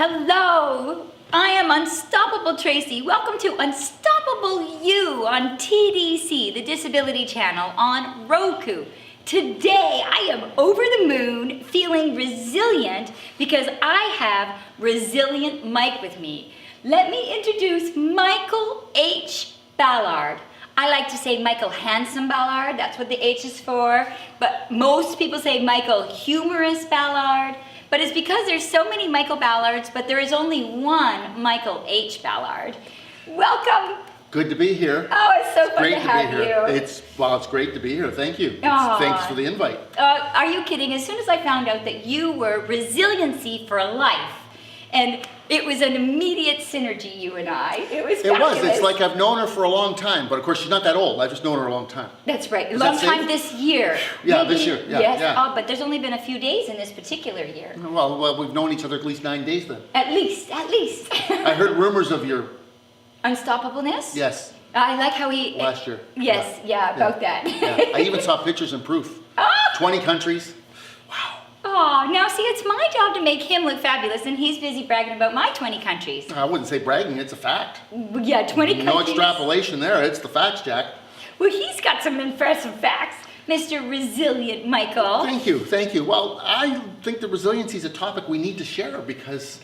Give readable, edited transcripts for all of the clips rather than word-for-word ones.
Hello, I am Unstoppable Tracy. Welcome to Unstoppable You on TDC, the Disability Channel on Roku. Today I am over the moon, feeling resilient because I have Resilient Mike with me. Let me introduce Michael H Ballard. I like to say Michael Handsome Ballard, that's what the H is for, but most people say Michael Humorous Ballard. But it's because there's so many Michael Ballards, but there is only one Michael H Ballard. Welcome. Good to be here. Oh, it's so fun to have you. It's great to be here. Thank you. Aw. Thanks for the invite. Are you kidding? As soon as I found out that you were Resiliency for Life, and it was an immediate synergy, you and I. It was fabulous. It's like I've known her for a long time, but of course she's not that old. I've just known her a long time. That's right. Is Long that time safe? this year. Yeah, Maybe, this year. Yeah, yes. yeah. Oh, but there's only been a few days in this particular year. Well, we've known each other at least 9 days then. At least. I heard rumors of your... Unstoppableness? Yes. I like how he... Last year. Yes, yeah, about that. Yeah. I even saw pictures and proof. 20 countries. Wow. Oh, now see, it's my job to make him look fabulous, and he's busy bragging about my 20 countries. I wouldn't say bragging, it's a fact. Yeah, 20 countries. No extrapolation there, it's the facts, Jack. Well, he's got some impressive facts, Mr. Resilient Michael. Thank you. Well, I think that resiliency is a topic we need to share because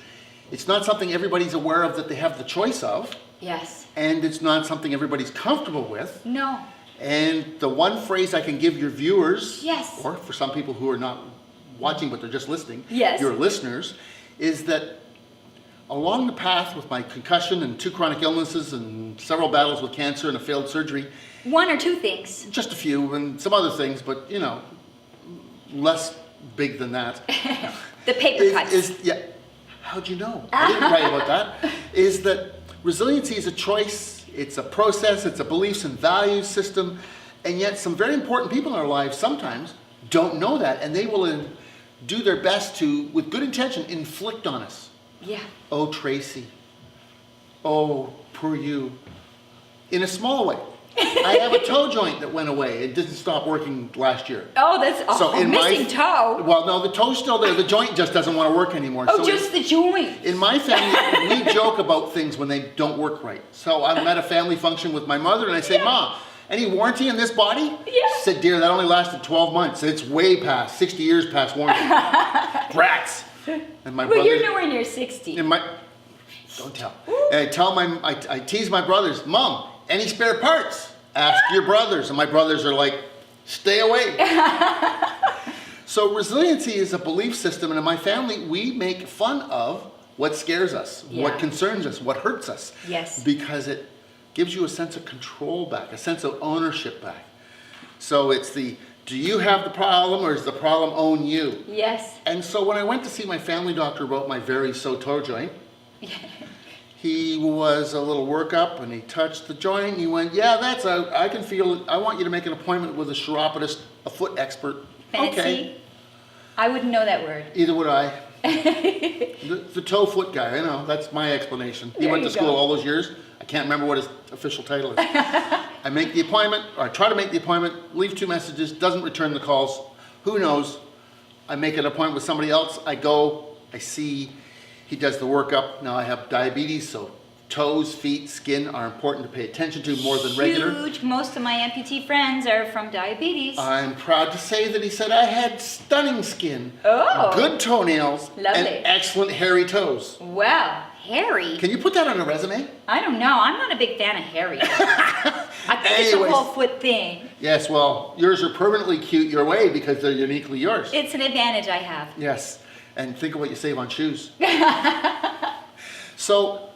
it's not something everybody's aware of that they have the choice of. Yes. And it's not something everybody's comfortable with. No. And the one phrase I can give your viewers, yes, or for some people who are not watching but they're just listening, yes, your listeners, is that along the path with my concussion and 2 chronic illnesses and several battles with cancer and a failed surgery. 1 or 2 things. Just a few and some other things, but you know, less big than that. The paper cuts. Yeah. How'd you know? I didn't write about that. Is that resiliency is a choice, it's a process, it's a beliefs and values system, and yet some very important people in our lives sometimes don't know that, and they will do their best to, with good intention, inflict on us. Yeah. Oh, Tracy. Oh, poor you. In a small way. I have a toe joint that went away. It didn't stop working last year. Oh, that's missing toe. Well, no, the toe's still there. The joint just doesn't want to work anymore. Oh, so just the joint. In my family, we joke about things when they don't work right. So I'm at a family function with my mother and I say, Ma, any warranty in this body? Yeah. She said, dear, that only lasted 12 months. It's way past, 60 years past warranty. Brats. And my brother, you're nowhere near 60. Don't tell. And I tease my brothers, Mom, any spare parts? Ask your brothers. And my brothers are like, stay away. So resiliency is a belief system, and in my family, we make fun of what scares us, what concerns us, what hurts us. Yes. Because it gives you a sense of control back, a sense of ownership back. So it's the, do you have the problem or does the problem own you? Yes. And so when I went to see my family doctor about my very so toe joint, he was a little workup and he touched the joint and he went, yeah, that's I can feel it. I want you to make an appointment with a chiropodist, a foot expert. Fancy. Okay. I wouldn't know that word. Either would I. the toe foot guy, I know, that's my explanation. He went to school all those years. I can't remember what his official title is. I make the appointment, or I try to make the appointment, leave 2 messages, doesn't return the calls. Who knows? I make an appointment with somebody else. I go, I see, he does the workup. Now I have diabetes, so toes, feet, skin are important to pay attention to more than regular. Huge. Most of my amputee friends are from diabetes. I'm proud to say that he said I had stunning skin, good toenails, lovely, and excellent hairy toes. Wow. Hairy? Can you put that on a resume? I don't know. I'm not a big fan of hairy. I think it's a whole foot thing. Yes, well, yours are permanently cute your way because they're uniquely yours. It's an advantage I have. Yes, and think of what you save on shoes. So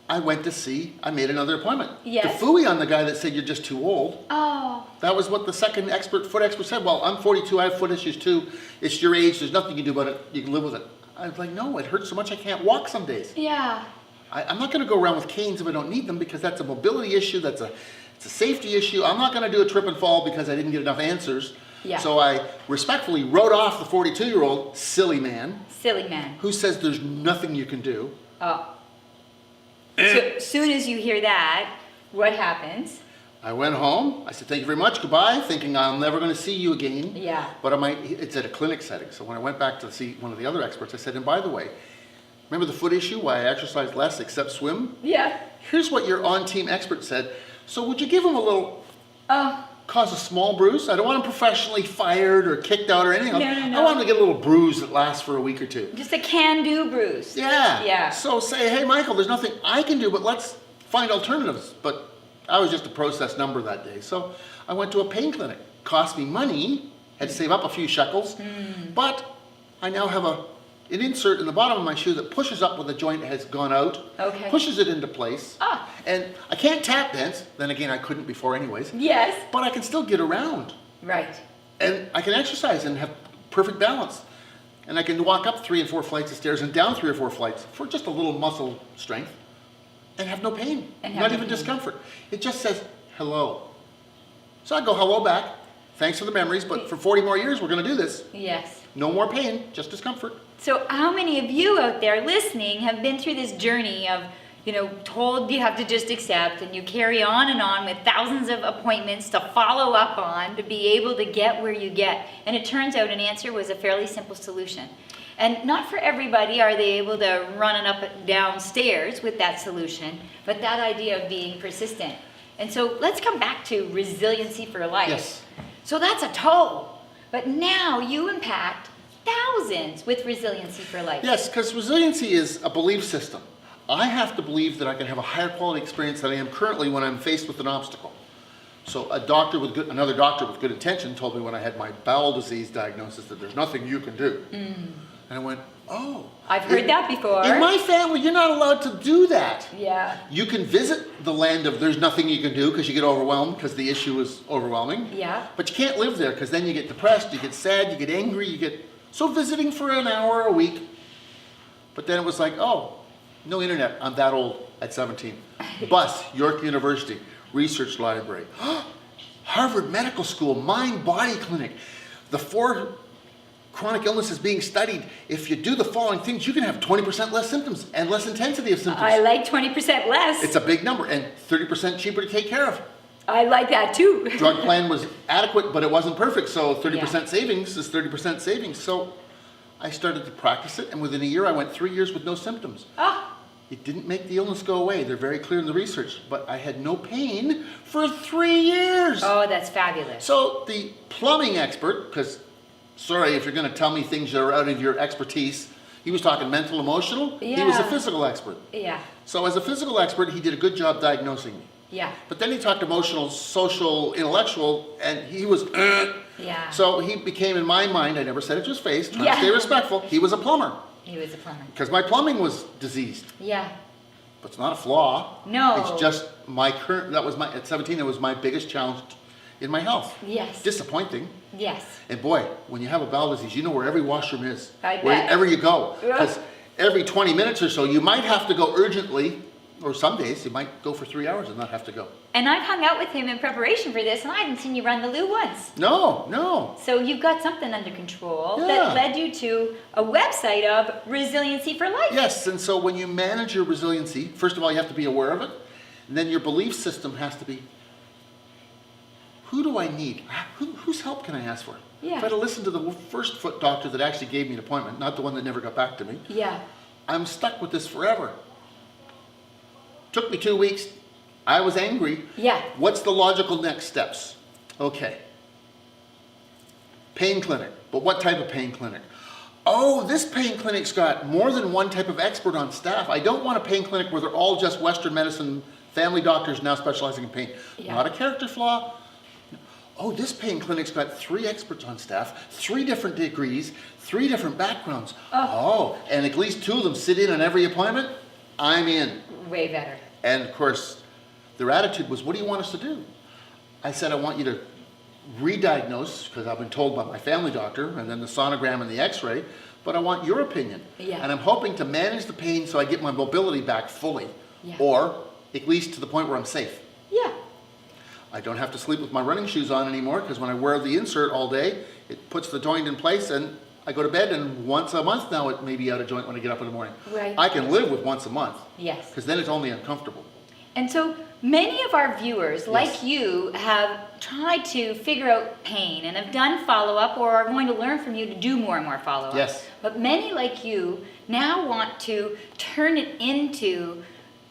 I went to see, I made another appointment. Yes. The phooey on the guy that said you're just too old. Oh. That was what the second foot expert said. Well, I'm 42, I have foot issues too. It's your age, there's nothing you can do about it. You can live with it. I was like, no, it hurts so much I can't walk some days. Yeah. I'm not going to go around with canes if I don't need them because that's a mobility issue, it's a safety issue. I'm not going to do a trip and fall because I didn't get enough answers. Yeah. So I respectfully wrote off the 42-year-old silly man. Silly man. Who says there's nothing you can do. Oh. So soon as you hear that, what happens? I went home. I said, thank you very much. Goodbye. Thinking I'm never going to see you again. Yeah. But it's at a clinic setting. So when I went back to see one of the other experts, I said, and by the way, Remember the foot issue, why I exercise less except swim? Yeah. Here's what your on-team expert said. So would you give him a little, Oh. cause a small bruise? I don't want him professionally fired or kicked out or anything else. No. I want him to get a little bruise that lasts for a week or two. Just a can-do bruise. Yeah. Yeah. So say, hey, Michael, there's nothing I can do, but let's find alternatives. But I was just a processed number that day. So I went to a pain clinic. Cost me money, had to save up a few shekels, but I now have an insert in the bottom of my shoe that pushes up when the joint has gone out, Okay. pushes it into place. Ah. And I can't tap dance, then again I couldn't before anyways, Yes. but I can still get around. Right. And I can exercise and have perfect balance. And I can walk up 3 and 4 flights of stairs and down 3 or 4 flights for just a little muscle strength and have no pain, And have not no even pain. discomfort. It just says hello. So I go hello back. Thanks for the memories, but for 40 more years we're going to do this. Yes. No more pain, just discomfort. So how many of you out there listening have been through this journey of, told you have to just accept, and you carry on and on with thousands of appointments to follow up on to be able to get where you get? And it turns out an answer was a fairly simple solution. And not for everybody are they able to run and up and down stairs with that solution, but that idea of being persistent. And so let's come back to resiliency for life. Yes. So that's a toe. But now you impact thousands with resiliency for life. Yes, because resiliency is a belief system. I have to believe that I can have a higher quality experience than I am currently when I'm faced with an obstacle. So another doctor with good intention told me when I had my bowel disease diagnosis that there's nothing you can do. And I went, oh. I've heard that before. In my family, you're not allowed to do that. Yeah. You can visit the land of there's nothing you can do because you get overwhelmed because the issue is overwhelming. Yeah. But you can't live there because then you get depressed, you get sad, you get angry, So visiting for an hour a week. But then it was like, oh, no internet. I'm that old at 17. Bus, York University, Research Library. Harvard Medical School, Mind-Body Clinic. The 4 chronic illnesses being studied. If you do the following things, you can have 20% less symptoms and less intensity of symptoms. I like 20% less. It's a big number and 30% cheaper to take care of. I like that too. Drug plan was adequate, but it wasn't perfect. So 30% Yeah. savings is 30% savings. So I started to practice it, and within a year, I went 3 years with no symptoms. Ah. It didn't make the illness go away. They're very clear in the research, but I had no pain for 3 years. Oh, that's fabulous. So the plumbing expert, because sorry if you're going to tell me things that are out of your expertise, he was talking mental, emotional. He was a Yeah. physical expert. Yeah. So as a physical expert, he did a good job diagnosing me. Yeah. But then he talked emotional, social, intellectual, and he was, Yeah. So he became, in my mind, I never said it to his face, trying Yeah. to stay respectful, he was a plumber. He was a plumber. Because my plumbing was diseased. Yeah. But it's not a flaw. No. It's just at 17, it was my biggest challenge in my health. Yes. Disappointing. Yes. And boy, when you have a bowel disease, you know where every washroom is. I bet. Wherever you go. Yeah. Because every 20 minutes or so, you might have to go urgently, or some days you might go for 3 hours and not have to go. And I've hung out with him in preparation for this, and I hadn't seen you run the loo once. No. So you've got something under control Yeah. that led you to a website of Resiliency for Life. Yes, and so when you manage your resiliency, first of all, you have to be aware of it. And then your belief system has to be, who do I need? Whose help can I ask for? Yeah. If I had to listen to the first foot doctor that actually gave me an appointment, not the one that never got back to me, Yeah. I'm stuck with this forever. Took me 2 weeks. I was angry. Yeah. What's the logical next steps? Okay. Pain clinic. But what type of pain clinic? Oh, this pain clinic's got more than one type of expert on staff. I don't want a pain clinic where they're all just Western medicine family doctors now specializing in pain. Yeah. Not a character flaw. Oh, this pain clinic's got 3 experts on staff, 3 different degrees, 3 different backgrounds. Oh, and at least 2 of them sit in on every appointment? I'm in. Way better. And of course, their attitude was, what do you want us to do? I said, I want you to re-diagnose, because I've been told by my family doctor, and then the sonogram and the x-ray, but I want your opinion. Yeah. And I'm hoping to manage the pain so I get my mobility back fully, Yeah. or at least to the point where I'm safe. Yeah. I don't have to sleep with my running shoes on anymore, because when I wear the insert all day, it puts the joint in place, and I go to bed, and once a month now it may be out of joint when I get up in the morning. Right. I can live with once a month, Yes. because then it's only uncomfortable. And so many of our viewers, like Yes. you, have tried to figure out pain and have done follow-up or are going to learn from you to do more and more follow-up. Yes. But many like you now want to turn it into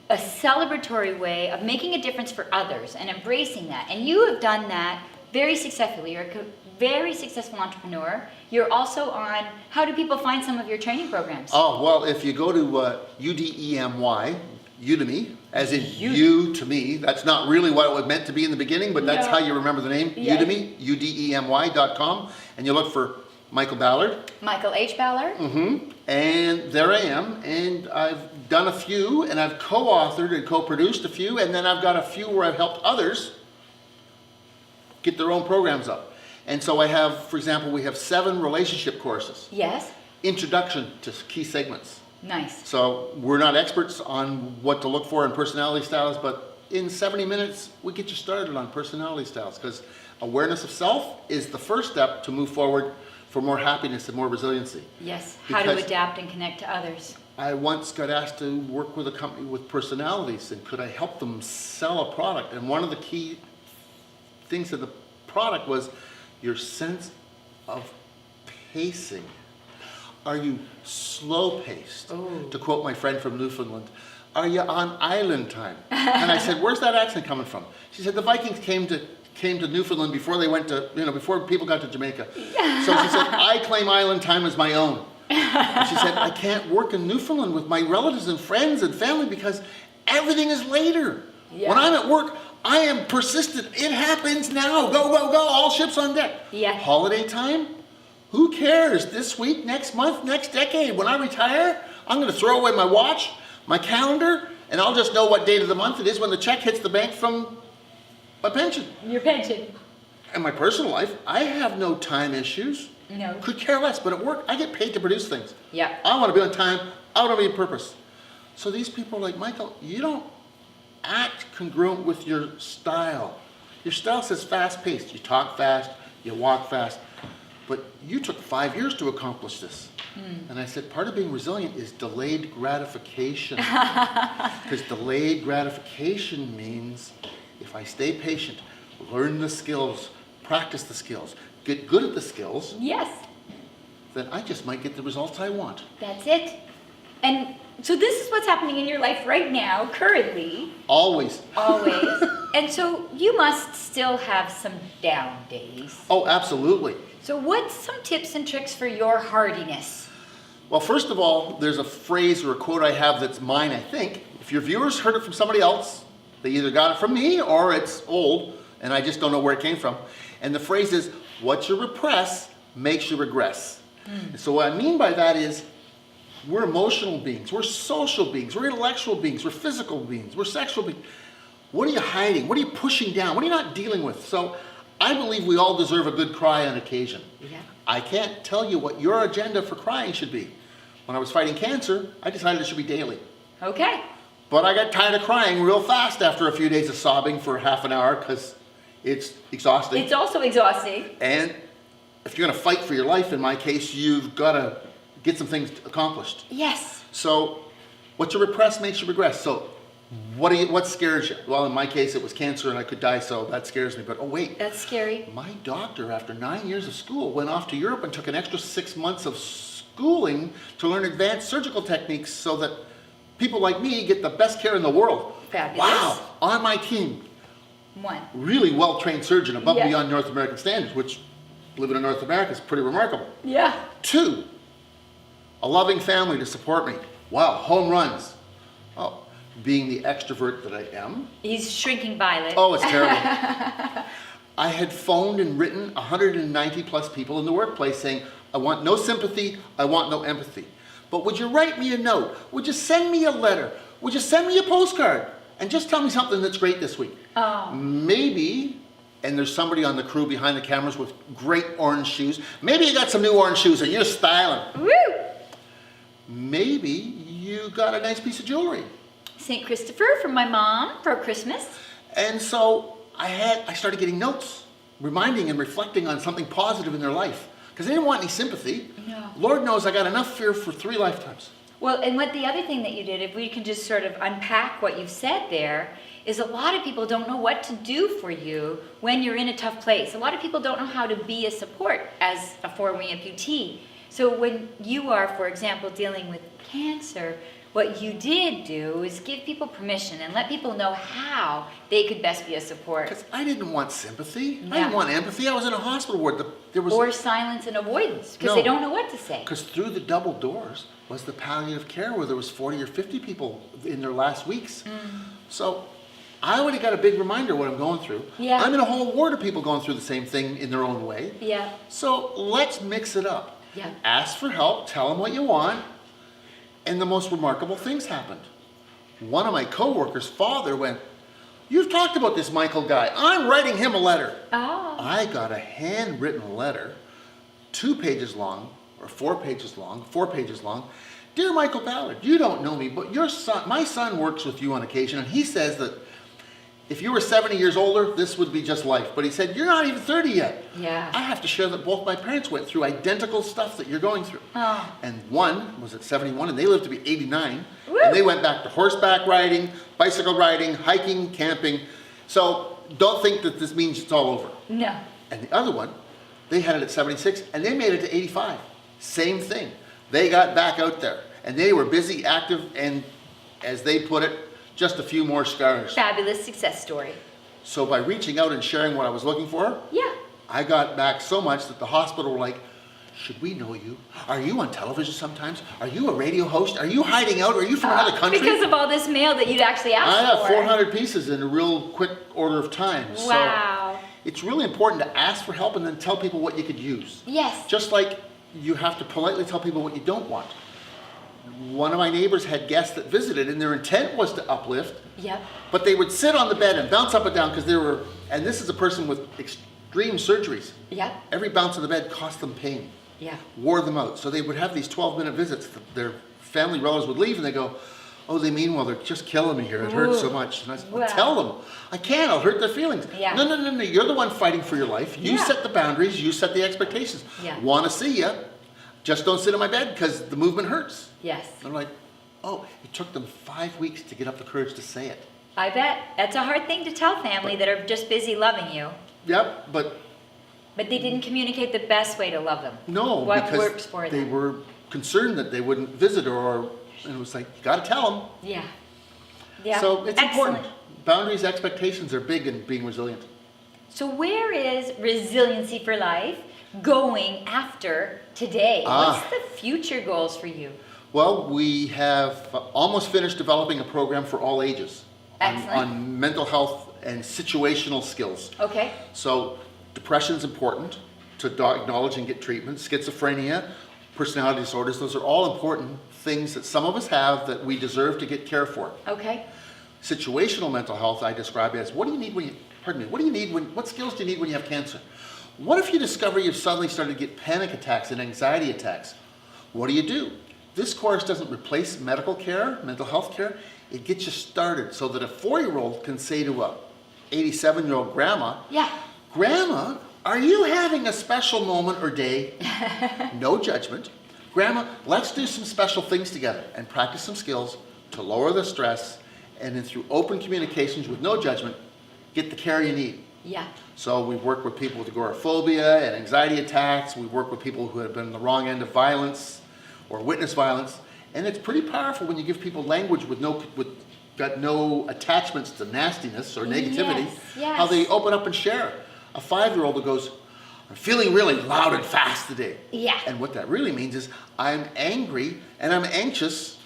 a celebratory way of making a difference for others and embracing that. And you have done that very successfully. You're a very successful entrepreneur. You're also on, how do people find some of your training programs? Oh, well, if you go to UDEMY, Udemy, as in you to me, that's not really what it was meant to be in the beginning, but that's No. how you remember the name, Yes. Udemy, UDEMY.com, and you look for Michael Ballard, Michael H Ballard. and there I am, and I've done a few, and I've co-authored and co-produced a few, and then I've got a few where I've helped others get their own programs up. And so I have, for example, we have 7 relationship courses, Yes. introduction to key segments. Nice. So we're not experts on what to look for in personality styles, but in 70 minutes, we get you started on personality styles, because awareness of self is the first step to move forward for more happiness and more resiliency. Yes. How to Because- adapt and connect to others. I once got asked to work with a company with personalities, and could I help them sell a product? And one of the key things of the product was your sense of pacing. Are you slow paced? Oh. To quote my friend from Newfoundland, are you on island time? And I said, where's that accent coming from? She said, the Vikings came to Newfoundland before they went to, before people got to Jamaica. So she said, I claim island time as my own. And she said, I can't work in Newfoundland with my relatives and friends and family because everything is later. Yeah. When I'm at work, I am persistent. It happens now. Go, go, go. All ships on deck. Yeah. Holiday time? Who cares? This week, next month, next decade. When I retire, I'm going to throw away my watch, my calendar, and I'll just know what date of the month it is when the check hits the bank from my pension. Your pension. In my personal life, I have no time issues. No. Could care less, but at work, I get paid to produce things. Yeah. I want to be on time. I want to be on purpose. So these people are like, Michael, you don't act congruent with your style. Your style says fast-paced. You talk fast, you walk fast. But you took 5 years to accomplish this. And I said, part of being resilient is delayed gratification. Because delayed gratification means if I stay patient, learn the skills, practice the skills, get good at the skills, Yes. then I just might get the results I want. That's it. And so this is what's happening in your life right now, currently, Always. always. And so you must still have some down days. Oh, absolutely. So what's some tips and tricks for your hardiness? Well, first of all, there's a phrase or a quote I have that's mine, I think. If your viewers heard it from somebody else, they either got it from me or it's old, and I just don't know where it came from. And the phrase is, what you repress makes you regress. And so what I mean by that is, we're emotional beings, we're social beings, we're intellectual beings, we're physical beings, we're sexual beings. What are you hiding? What are you pushing down? What are you not dealing with? So I believe we all deserve a good cry on occasion. Yeah. I can't tell you what your agenda for crying should be. When I was fighting cancer, I decided it should be daily. Okay. But I got tired of crying real fast after a few days of sobbing for half an hour because it's exhausting. It's also exhausting. And if you're going to fight for your life, in my case, you've got to get some things accomplished. Yes. So what you repress makes you regress. So what scares you? Well, in my case, it was cancer and I could die, so that scares me. But oh wait, That's scary. my doctor, after 9 years of school, went off to Europe and took an extra 6 months of schooling to learn advanced surgical techniques so that people like me get the best care in the world. Fabulous. Wow, on my team, One. really well-trained surgeon above and Yeah. beyond North American standards, which living in North America is pretty remarkable. Yeah. 2, a loving family to support me. Wow, home runs. Oh, being the extrovert that I am. He's shrinking violet. Oh, it's terrible. I had phoned and written 190 plus people in the workplace saying, I want no sympathy, I want no empathy. But would you write me a note? Would you send me a letter? Would you send me a postcard? And just tell me something that's great this week. Oh. Maybe, and there's somebody on the crew behind the cameras with great orange shoes. Maybe you got some new orange shoes and you're styling. Woo! Maybe you got a nice piece of jewelry. St. Christopher from my mom for Christmas. And so I started getting notes, reminding and reflecting on something positive in their life. Because they didn't want any sympathy. No. Lord knows I got enough fear for 3 lifetimes. Well, and what the other thing that you did, if we can just sort of unpack what you've said there, is a lot of people don't know what to do for you when you're in a tough place. A lot of people don't know how to be a support as a four-way amputee. So when you are, for example, dealing with cancer, what you did do is give people permission and let people know how they could best be a support. Because I didn't want sympathy. Yeah. I didn't want empathy. I was in a hospital ward. Or silence and avoidance, because they don't know what to say. Because through the double doors was the palliative care where there was 40 or 50 people in their last weeks. So I already got a big reminder what I'm going through. Yeah. I'm in a whole ward of people going through the same thing in their own way. Yeah. So let's mix it up. Yeah. Ask for help, tell them what you want, and the most remarkable things happened. One of my coworkers' father went, "You've talked about this Michael guy. I'm writing him a letter." Oh. I got a handwritten letter, 2 pages long, or 4 pages long, 4 pages long. "Dear Michael Ballard, you don't know me, but my son works with you on occasion, and he says that if you were 70 years older, this would be just life. But he said, you're not even 30 yet. Yeah. I have to share that both my parents went through identical stuff that you're going through." Oh. And one was at 71, and they lived to be 89. Woo. And they went back to horseback riding, bicycle riding, hiking, camping. So don't think that this means it's all over. No. And the other one, they had it at 76, and they made it to 85. Same thing. They got back out there, and they were busy, active, and as they put it, just a few more scars. Fabulous success story. So by reaching out and sharing what I was looking for, Yeah. I got back so much that the hospital were like, "Should we know you? Are you on television sometimes? Are you a radio host? Are you hiding out? Are you from another country?" Because of all this mail that you'd actually asked I have for. 400 pieces in a real quick order of time. Wow. So it's really important to ask for help and then tell people what you could use. Yes. Just like you have to politely tell people what you don't want. One of my neighbors had guests that visited, and their intent was to uplift, Yep. but they would sit on the bed and bounce up and down because they were, and this is a person with extreme surgeries. Yep. Every bounce on the bed cost them pain, Yeah. wore them out. So they would have these 12-minute visits. Their family relatives would leave and they go, "Oh, they mean well, they're just killing me here. It hurts so Ooh. much." And I said, Wow. "Well, tell them. I can't, I'll hurt their feelings." Yeah. No, you're the one fighting for your life. You Yeah. set the boundaries, you set the expectations. Yeah. Want to see you, just don't sit in my bed because the movement hurts. Yes. And I'm like, oh, it took them 5 weeks to get up the courage to say it. I bet. That's a hard thing to tell family that are just busy loving you. Yep, but But they didn't communicate the best way to love them. no, What because works for they them. were concerned that they wouldn't visit or, and it was like, you got to tell them. Yeah. Yeah. So it's Excellent. important. Boundaries, expectations are big in being resilient. So where is Resiliency for Life going after today? Ah. What's the future goals for you? Well, we have almost finished developing a program for all ages Excellent. on mental health and situational skills. Okay. So depression's important to acknowledge and get treatment. Schizophrenia, personality disorders, those are all important things that some of us have that we deserve to get care for. Okay. Situational mental health I describe as what do you need when you, what skills do you need when you have cancer? What if you discover you've suddenly started to get panic attacks and anxiety attacks? What do? This course doesn't replace medical care, mental health care. It gets you started so that a 4-year-old can say to a 87-year-old grandma, Yeah. "Grandma, are you having a special moment or day?" No judgment. "Grandma, let's do some special things together and practice some skills to lower the stress, and then through open communications with no judgment, get the care you need." Yeah. So we've worked with people with agoraphobia and anxiety attacks. We've worked with people who have been on the wrong end of violence or witness violence. And it's pretty powerful when you give people language with got no attachments to nastiness or negativity. Yes. How they open up and share. A 5-year-old who goes, "I'm feeling really loud and fast today." Yeah. And what that really means is, I'm angry and I'm anxious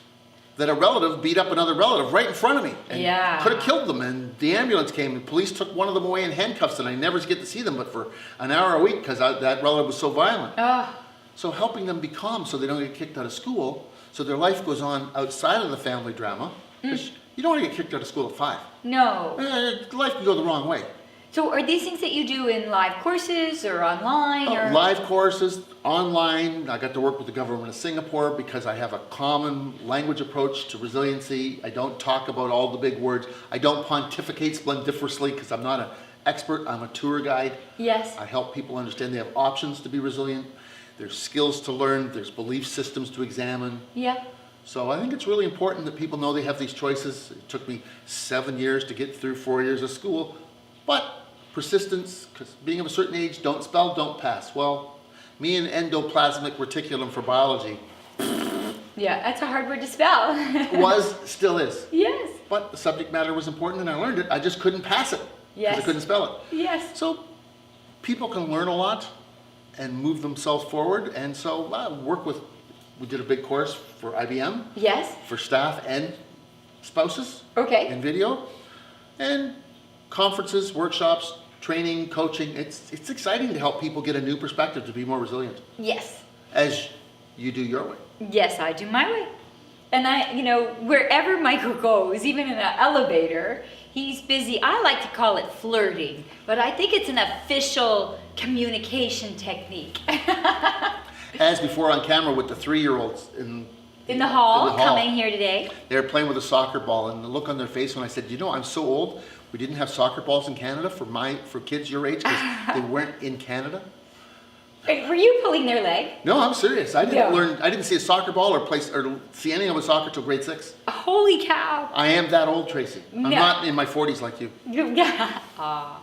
that a relative beat up another relative right in front of me. And Yeah. could have killed them. And the ambulance came and police took one of them away in handcuffs, and I never get to see them but for an hour a week because that relative was so violent. Oh. So helping them be calm so they don't get kicked out of school, so their life goes on outside of the family drama. 'Cause you don't want to get kicked out of school at 5. No. Life can go the wrong way. So are these things that you do in live courses or online? Or? Live courses, online. I got to work with the government of Singapore because I have a common language approach to resiliency. I don't talk about all the big words. I don't pontificate splendiferously because I'm not an expert. I'm a tour guide. Yes. I help people understand they have options to be resilient. There's skills to learn. There's belief systems to examine. Yeah. So I think it's really important that people know they have these choices. It took me 7 years to get through 4 years of school, but persistence, because being of a certain age, don't spell, don't pass. Well, me and endoplasmic reticulum for biology Yeah, that's a hard word to spell. still is. Yes. But the subject matter was important and I learned it. I just couldn't pass it because Yes. I couldn't spell it. Yes. So people can learn a lot and move themselves forward. And so we did a big course for IBM, Yes. for staff and spouses Okay. in video, and conferences, workshops, training, coaching. It's exciting to help people get a new perspective to be more resilient Yes. as you do your way. Yes, I do my way. And wherever Michael goes, even in an elevator, he's busy. I like to call it flirting, but I think it's an official communication technique. As before on camera with the 3-year-olds In the hall, in the hall. coming here today. They were playing with a soccer ball, and the look on their face when I said, I'm so old, we didn't have soccer balls in Canada for kids your age because they weren't in Canada. Were you pulling their leg? No, I'm serious. I Yeah. didn't see a soccer ball or see anything of a soccer till grade 6. Holy cow. I am that old, Tracy. I'm No. not in my 40s like you. Yeah. Aw.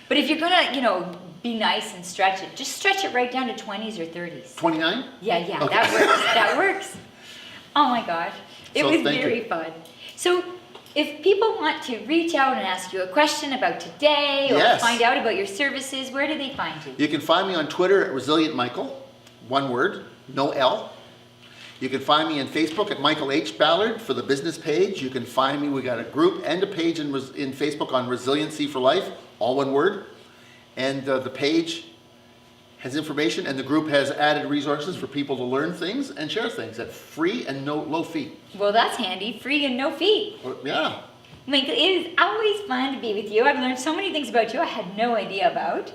But if you're gonna, be nice and stretch it, just stretch it right down to 20s or 30s. 29? Yeah, Okay. that works. That works. Oh my gosh. It So was thank very you. fun. So if people want to reach out and ask you a question about today or Yes. find out about your services, where do they find you? You can find me on Twitter at Resilient Michael, one word, no L. You can find me on Facebook at Michael H Ballard for the business page. You can find me, we got a group and a page in Facebook on Resiliency for Life, all one word. And the page has information and the group has added resources for people to learn things and share things at free and low fee. Well, that's handy. Free and no fee. Yeah. Michael, it is always fun to be with you. I've learned so many things about you I had no idea about.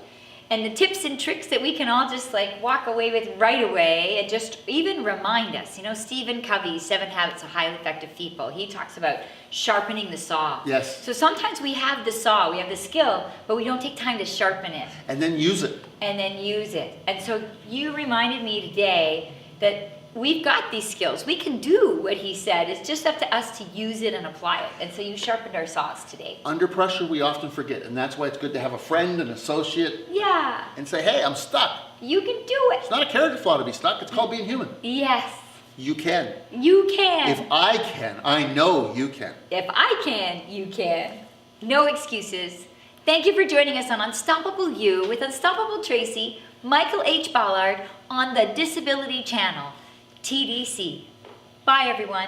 And the tips and tricks that we can all just walk away with right away and just even remind us. Stephen Covey's 7 Habits of Highly Effective People, he talks about sharpening the saw. Yes. So sometimes we have the saw, we have the skill, but we don't take time to sharpen it. And then use it. And so you reminded me today that we've got these skills. We can do what he said. It's just up to us to use it and apply it. And so you sharpened our saws today. Under pressure, we often forget. And that's why it's good to have a friend, an associate, Yeah. and say, hey, I'm stuck. You can do it. It's not a character flaw to be stuck. It's called being human. Yes. You can. You can. If I can, I know you can. If I can, you can. No excuses. Thank you for joining us on Unstoppable You with Unstoppable Tracy, Michael H Ballard on the Disability Channel, TDC. Bye, everyone.